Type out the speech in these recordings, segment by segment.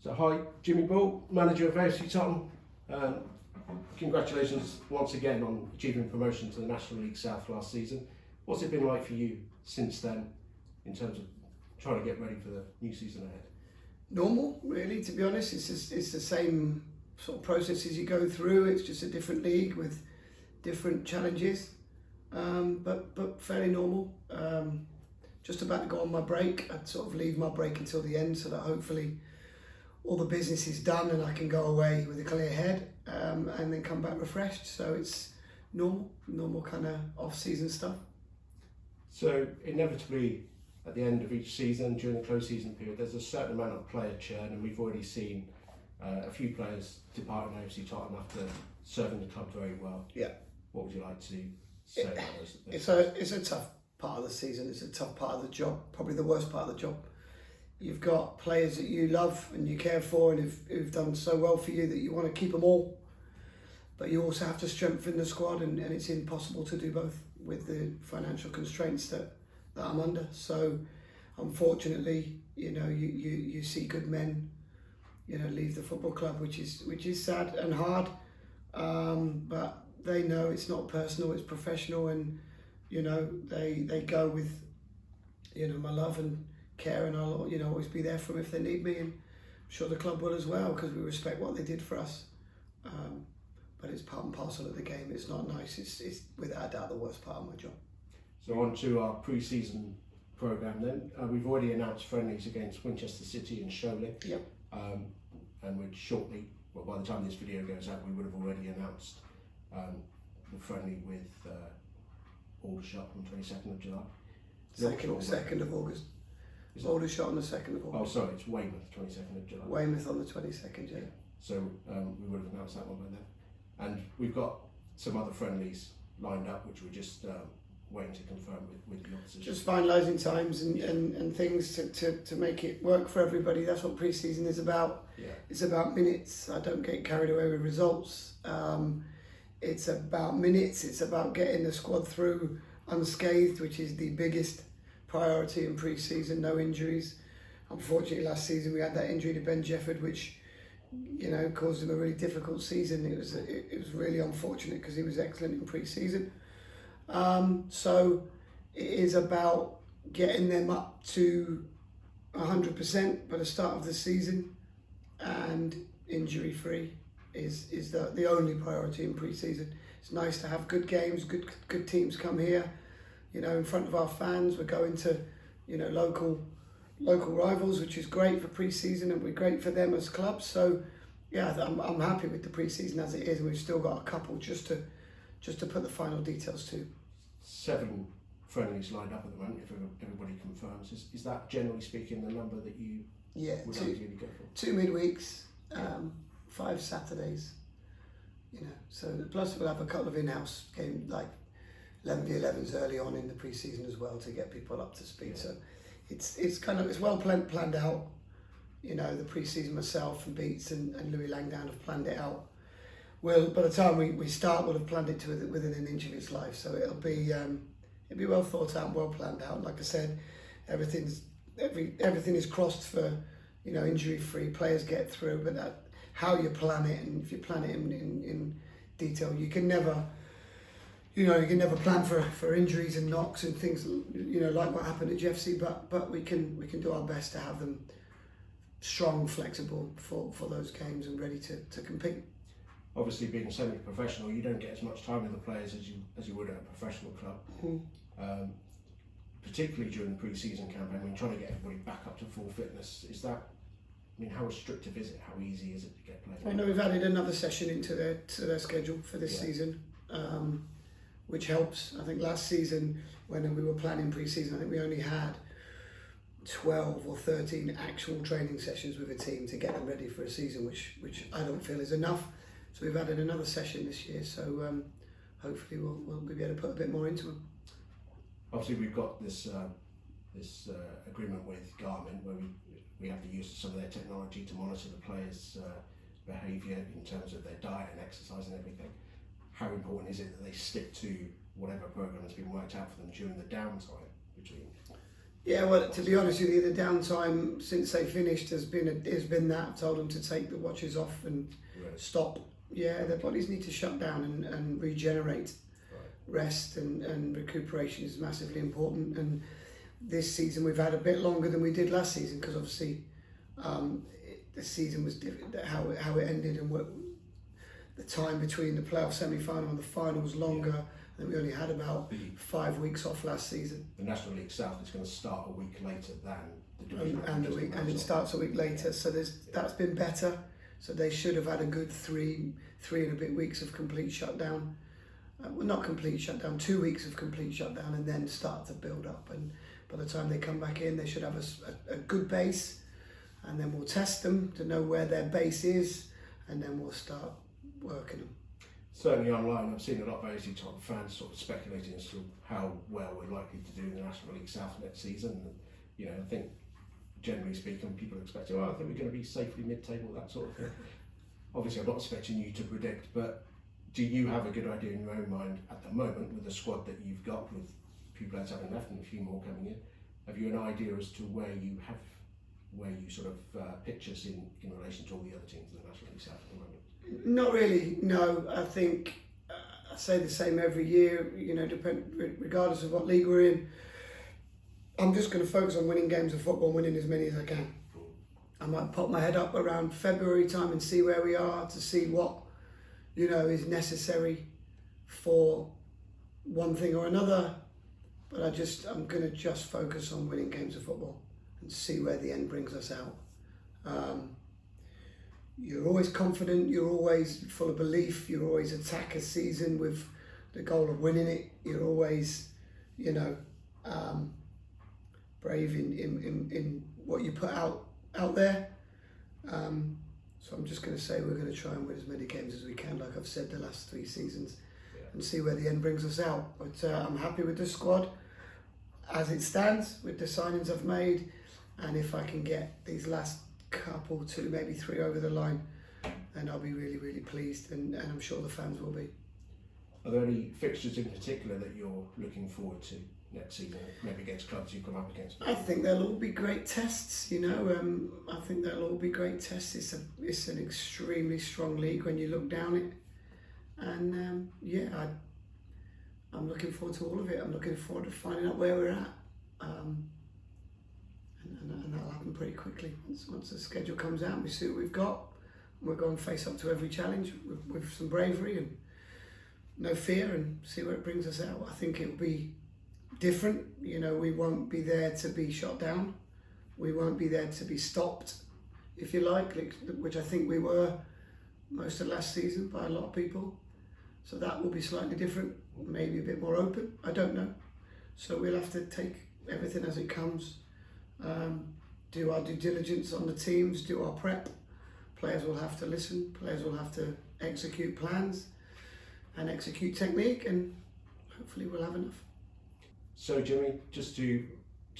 So hi, Jimmy Bull, manager of AFC Totton. Congratulations once again on achieving promotion to the National League South last season. What's it been like for you since then in terms of trying to get ready for the new season ahead? Normal, really, to be honest. It's the same sort of processes you go through. It's just a different league with different challenges, but fairly normal. Just about to go on my break. I'd sort of leave my break until the end so that hopefully all the business is done and I can go away with a clear head and then come back refreshed. So it's normal kind of off-season stuff. So inevitably at the end of each season, during the close season period, there's a certain amount of player churn, and we've already seen a few players depart in AFC Totton after serving the club very well. Yeah. What would you like to say about those? It's a tough part of the season. It's a tough part of the job, probably the worst part of the job. You've got players that you love and you care for and who've done so well for you that you want to keep them all. But you also have to strengthen the squad, and it's impossible to do both with the financial constraints that I'm under. So unfortunately, you see good men, leave the football club, which is sad and hard. But they know it's not personal, it's professional, and they go with my love and care, and I'll always be there for them if they need me, and I'm sure the club will as well, because we respect what they did for us. But it's part and parcel of the game. It's not nice. It's without a doubt the worst part of my job. So on to our pre-season programme then. We've already announced friendlies against Winchester City and Sholing. Yep. And we'd shortly, well, by the time this video goes out, we would have already announced the friendly with Aldershot on the 22nd of July. 2nd of August. Aldershot on the 2nd of August. Oh, sorry, it's Weymouth, 22nd of July. Weymouth on the 22nd, yeah. So we would have announced that one by then. And we've got some other friendlies lined up, which we're just waiting to confirm with the opposition. Just finalising times and things to make it work for everybody. That's what pre-season is about. Yeah. It's about minutes. I don't get carried away with results. It's about minutes. It's about getting the squad through unscathed, which is the biggest priority in pre-season. No injuries. Unfortunately, last season we had that injury to BENJY, which caused him a really difficult season. It was really unfortunate because he was excellent in pre-season. So it is about getting them up to 100% by the start of the season, and injury-free is the only priority in pre-season. It's nice to have good games, good teams come here, in front of our fans. We're going to, local rivals, which is great for pre-season, and we're great for them as clubs. So yeah, I'm happy with the pre-season as it is, and we've still got a couple just to put the final details to. 7 friendlies lined up at the moment, if everybody confirms. Is that, generally speaking, the number that you would ideally go for? 2 midweeks, 5 Saturdays, so plus we'll have a couple of in-house games, like 11v11s early on in the pre-season as well, to get people up to speed. Yeah. So it's well planned out. The pre-season, myself and Beats and Louis Langdown have planned it out. Well, by the time we start, we'll have planned it to within an inch of its life. So it'll be well thought out and well planned out. Like I said, everything is crossed for injury-free. Players get through, but how you plan it, and if you plan it in detail, you can never plan for injuries and knocks and things, like what happened at GFC. But we can do our best to have them strong, flexible for those games and ready to compete. Obviously, being semi-professional, you don't get as much time with the players as you would at a professional club. Mm-hmm. Particularly during the pre-season campaign, trying to get everybody back up to full fitness. How restrictive is it? How easy is it to get players? I know we've added another session into their schedule for this season, which helps. I think last season, when we were planning pre-season, I think we only had 12 or 13 actual training sessions with a team to get them ready for a season, which I don't feel is enough. So we've added another session this year, so hopefully we'll be able to put a bit more into them. Obviously, we've got this agreement with Garmin where we have the use of some of their technology to monitor the players' behaviour in terms of their diet and exercise and everything. How important is it that they stick to whatever programme has been worked out for them during the downtime between? Yeah, well, to be honest with you, the downtime since they finished has been that. I've told them to take the watches off and stop. Yeah, their bodies need to shut down and regenerate. Rest and recuperation is massively important. And this season we've had a bit longer than we did last season because obviously the season was different. How it ended and what the time between the playoff semi-final and the final was longer. And we only had about 5 weeks off last season. The National League South is going to start a week later than the division. And it starts a week later, so that's been better. So they should have had a good three and a bit weeks of complete shutdown. Well, not complete shutdown, 2 weeks of complete shutdown, and then start to build up. And by the time they come back in, they should have a good base, and then we'll test them to know where their base is, and then we'll start working them. Certainly online, I've seen a lot of AFC Totton fans sort of speculating as to how well we're likely to do in the National League South next season. And, you know, I think generally speaking, people are expecting, I think we're going to be safely mid-table, that sort of thing. Obviously, I'm not expecting you to predict, but do you have a good idea in your own mind at the moment with the squad that you've got, with people that's having left and a few more coming in? Have you an idea as to where you sort of pitch us in relation to all the other teams in the National League South at the moment? Not really, no. I think I say the same every year, you know, regardless of what league we're in. I'm just going to focus on winning games of football, winning as many as I can. I might pop my head up around February time and see where we are, to see what, you know, is necessary for one thing or another. But I'm going to just focus on winning games of football and see where the end brings us out. You're always confident, you're always full of belief, you always attack a season with the goal of winning it. You're always, you know, brave in what you put out there. So I'm just going to say we're going to try and win as many games as we can, like I've said the last 3 seasons, and see where the end brings us out. But I'm happy with the squad as it stands, with the signings I've made, and if I can get these last couple, 2, maybe 3 over the line, then I'll be really, really pleased, and I'm sure the fans will be. Are there any fixtures in particular that you're looking forward to next season, maybe against clubs you've come up against? I think they'll all be great tests, you know. I think they'll all be great tests. It's an extremely strong league when you look down it, and I'm looking forward to all of it. I'm looking forward to finding out where we're at. And that'll happen pretty quickly. Once the schedule comes out, we see what we've got. We'll go and face up to every challenge with some bravery and no fear, and see where it brings us out. I think it'll be different. You know, we won't be there to be shot down. We won't be there to be stopped, if you like, which I think we were most of last season by a lot of people. So that will be slightly different, maybe a bit more open. I don't know. So we'll have to take everything as it comes. Do our due diligence on the teams, do our prep. Players will have to listen, players will have to execute plans and execute technique, and hopefully we'll have enough. So Jimmy, just to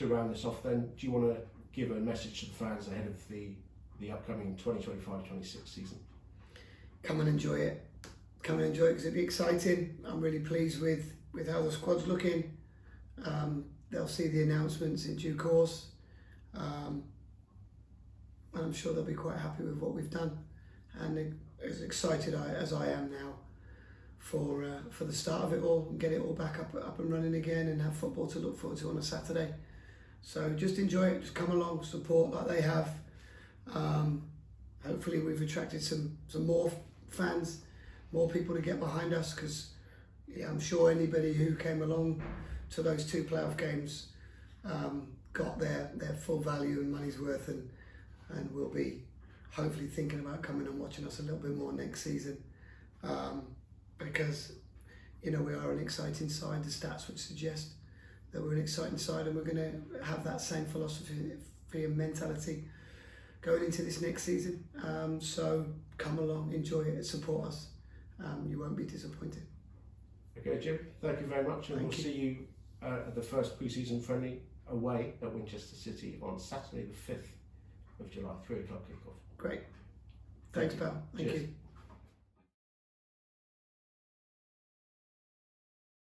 round this off then, do you want to give a message to the fans ahead of the upcoming 2025-26 season? Come and enjoy it. Come and enjoy it because it'll be exciting. I'm really pleased with how the squad's looking. They'll see the announcements in due course. And I'm sure they'll be quite happy with what we've done, and as excited as I am now for the start of it all, and get it all back up and running again, and have football to look forward to on a Saturday. So just enjoy it, just come along, support like they have. Hopefully we've attracted some more fans, more people to get behind us, because I'm sure anybody who came along to those 2 playoff games got their full value and money's worth, and will be hopefully thinking about coming and watching us a little bit more next season, because, you know, we are an exciting side. The stats would suggest that we're an exciting side, and we're going to have that same philosophy and mentality going into this next season. So come along, enjoy it, support us. You won't be disappointed. Okay, Jim, thank you very much, and we'll see you at the first pre-season friendly away at Winchester City on Saturday the 5th of July, 3 o'clock kickoff. Great. Thanks, pal. Thank you.